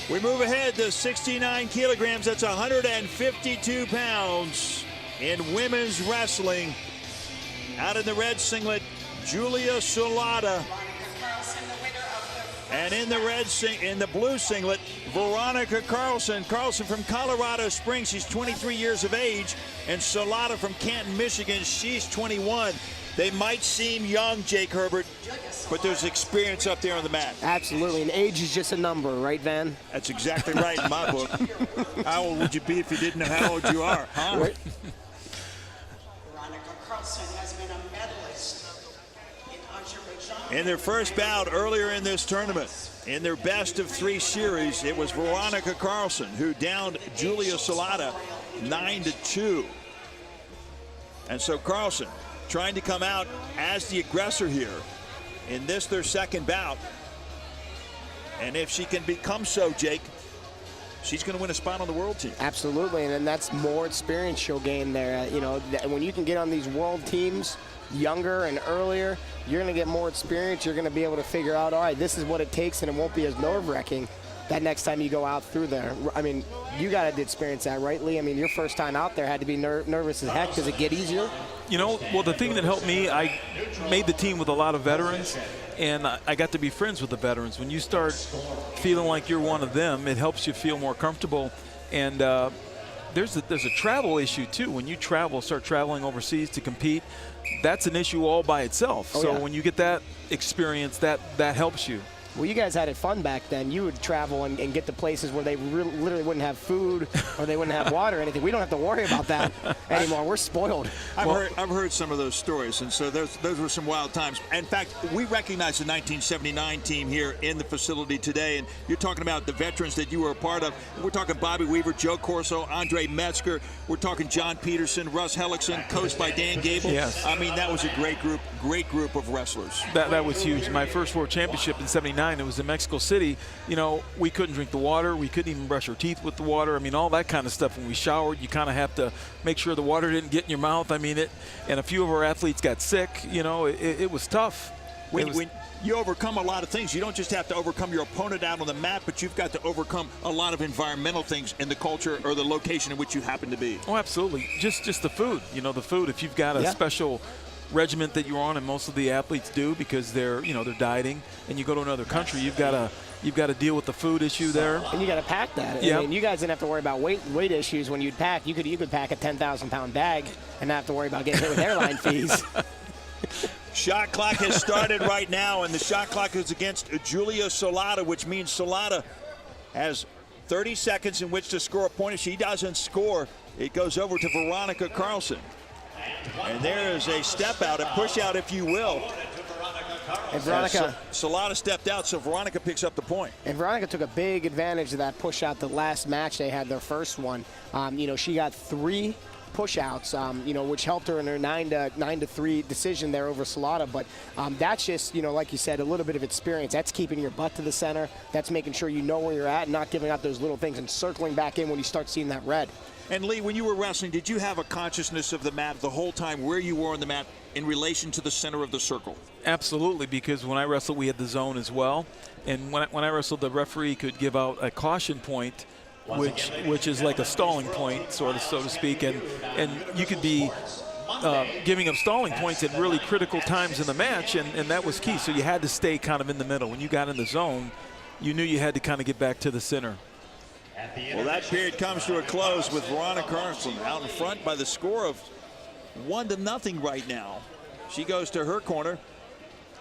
We move ahead to 69 kilograms. That's 152 pounds in women's wrestling. Out in the red singlet, Julia Salata. And in the blue singlet, Veronica Carlson. Carlson from Colorado Springs. She's 23 years of age. And Salata from Canton, Michigan. She's 21. They might seem young, Jake Herbert, but there's experience up there on the mat. Absolutely, and age is just a number, right, Van? That's exactly right in my book. How old would you be if you didn't know how old you are, huh? Right. Veronica Carlson has been a medalist in Azerbaijan. In their first bout earlier in this tournament, in their best of 3 series, it was Veronica Carlson who downed Julia Salata 9-2. And so Carlson trying to come out as the aggressor here in this, their second bout. And if she can become so, Jake, she's going to win a spot on the world team. Absolutely, and that's more experience she'll gain there. You know, when you can get on these world teams younger and earlier, you're going to get more experience. You're going to be able to figure out, all right, this is what it takes, and it won't be as nerve-wracking that next time you go out through there. I mean, you got to experience that, right, Lee? I mean, your first time out there had to be nervous as heck. Does it get easier? You know, well, the thing that helped me, I made the team with a lot of veterans, and I got to be friends with the veterans. When you start feeling like you're one of them, it helps you feel more comfortable. And there's a travel issue, too. When you start traveling overseas to compete, that's an issue all by itself. Oh, so yeah. when you get that experience, that helps you. Well, you guys had it fun back then. You would travel and get to places where they literally wouldn't have food or they wouldn't have water or anything. We don't have to worry about that anymore. We're spoiled. I've heard some of those stories, and so those were some wild times. In fact, we recognize the 1979 team here in the facility today, and you're talking about the veterans that you were a part of. We're talking Bobby Weaver, Joe Corso, Andre Metzger. We're talking John Peterson, Russ Hellickson, coached by Dan Gable. Yes. I mean, that was a great group of wrestlers. That was huge. My first world championship in '79, it was in Mexico City. You know, we couldn't drink the water. We couldn't even brush our teeth with the water. I mean, all that kind of stuff. When we showered, you kind of have to make sure the water didn't get in your mouth. I mean, and a few of our athletes got sick. You know, it was tough. When you overcome a lot of things, you don't just have to overcome your opponent out on the mat, but you've got to overcome a lot of environmental things in the culture or the location in which you happen to be. Oh, absolutely. Just the food. You know, the food. If you've got a special regiment that you're on, and most of the athletes do because they're dieting, and you go to another country, you've got to deal with the food issue there. And you got to pack that. Yeah. I mean, you guys didn't have to worry about weight issues when you'd pack. You could pack a 10,000-pound bag and not have to worry about getting hit with airline fees. Shot clock has started right now, and the shot clock is against Julia Salata, which means Salata has 30 seconds in which to score a point. If she doesn't score, it goes over to Veronica Carlson. And there is a step out, a push out, if you will. And Veronica, Salata stepped out, so Veronica picks up the point. And Veronica took a big advantage of that push out the last match they had, their first one. She got 3 push-outs, which helped her in her 9-3 decision there over Salata. But that's just, like you said, a little bit of experience. That's keeping your butt to the center. That's making sure you know where you're at and not giving up those little things and circling back in when you start seeing that red. And Lee, when you were wrestling, did you have a consciousness of the mat the whole time, where you were on the mat in relation to the center of the circle? Absolutely, because when I wrestled, we had the zone as well. And when I wrestled, the referee could give out a caution point, which is like a stalling point, so to speak. And you could be giving up stalling points at really critical times in the match, and that was key. So you had to stay kind of in the middle. When you got in the zone, you knew you had to kind of get back to the center. Well, that period comes to a close with Veronica Carlson out in front by the score of 1-0 right now. She goes to her corner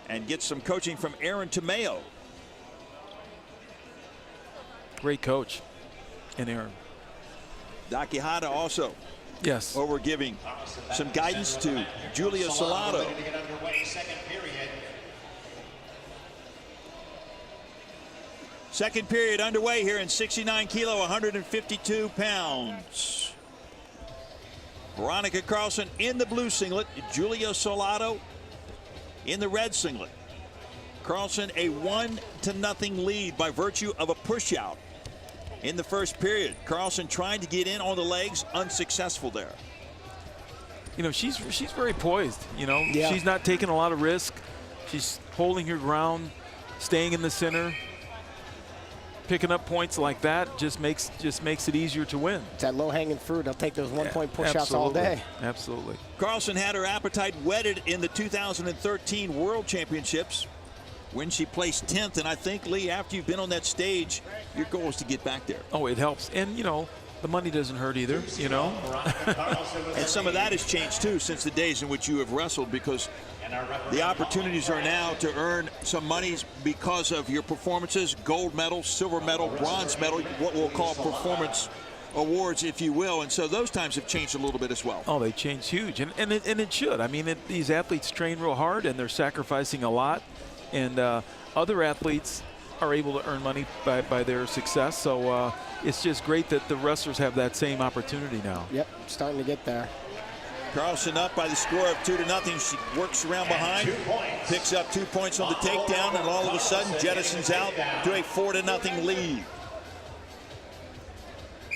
and gets some coaching from Aaron Tomeo. Great coach in Aaron. Dakihata also over giving some guidance to Julia Salata. Second period underway here in 69 kilo, 152 pounds. Veronica Carlson in the blue singlet, Julia Salata in the red singlet. Carlson a 1-0 lead by virtue of a push out in the first period. Carlson trying to get in on the legs, unsuccessful there. She's very poised. She's not taking a lot of risk. She's holding her ground, staying in the center. picking up points like that just makes it easier to win. It's that low-hanging fruit. I'll take those one-point push-outs all day. Absolutely. Carlson had her appetite whetted in the 2013 World Championships when she placed 10th. And I think, Lee, after you've been on that stage, your goal is to get back there. Oh, it helps. And, you know, the money doesn't hurt either, you know. And some of that has changed, too, since the days in which you have wrestled, because the opportunities are now to earn some monies because of your performances, gold medal, silver medal, bronze medal, what we'll call performance awards, if you will. And so those times have changed a little bit as well. Oh, they changed huge. And it should. I mean, these athletes train real hard, and they're sacrificing a lot. And other athletes are able to earn money by their success. So it's just great that the wrestlers have that same opportunity now. Yep, starting to get there. Carlson up by the score of 2-0. She works around behind, picks up 2 points on the takedown, and all of a sudden jettisons out to a 4-0 lead.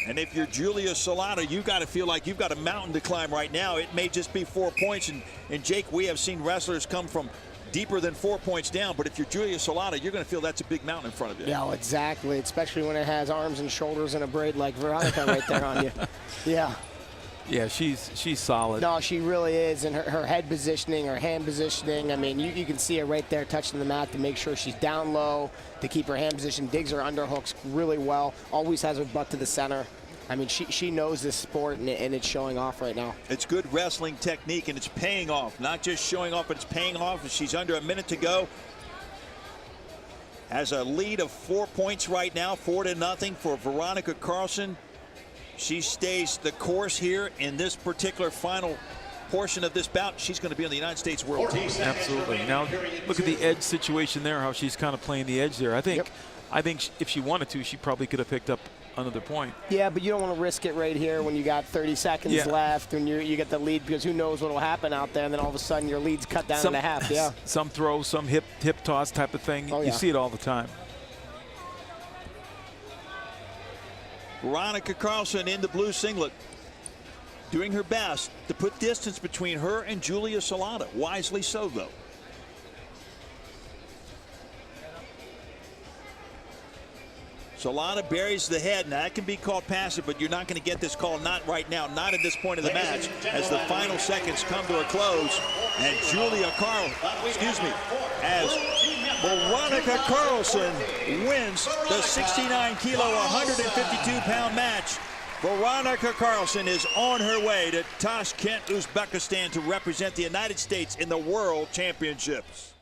And if you're Julia Salata, you got to feel like you've got a mountain to climb right now. It may just be 4 points. And Jake, we have seen wrestlers come from deeper than 4 points down, but if you're Julia Salata, you're going to feel that's a big mountain in front of you. Yeah, exactly, especially when it has arms and shoulders and a braid like Veronica right there on you. Yeah. Yeah, she's solid. No, she really is, and her head positioning, her hand positioning, I mean, you can see her right there touching the mat to make sure she's down low, to keep her hand position, digs her underhooks really well, always has her butt to the center. I mean, she knows this sport, and it's showing off right now. It's good wrestling technique, and it's paying off. Not just showing off, but it's paying off. And she's under a minute to go. Has a lead of 4 points right now, 4-0 for Veronica Carlson. She stays the course here in this particular final portion of this bout. She's going to be on the United States World Team. Absolutely. Now, look at the edge situation there, how she's kind of playing the edge there. I think if she wanted to, she probably could have picked up another point. Yeah, but you don't want to risk it right here when you got 30 seconds left and you get the lead, because who knows what will happen out there, and then all of a sudden your lead's cut down to half. Yeah. Some throw, some hip toss type of thing. Oh, yeah. You see it all the time. Veronica Carlson in the blue singlet, doing her best to put distance between her and Julia Salata. Wisely so, though. Salata buries the head. Now, that can be called passive, but you're not going to get this call, not right now, not at this point of the match, as the final seconds come to a close. And as Veronica Carlson wins the 69-kilo, 152-pound match. Veronica Carlson is on her way to Tashkent, Uzbekistan, to represent the United States in the World Championships.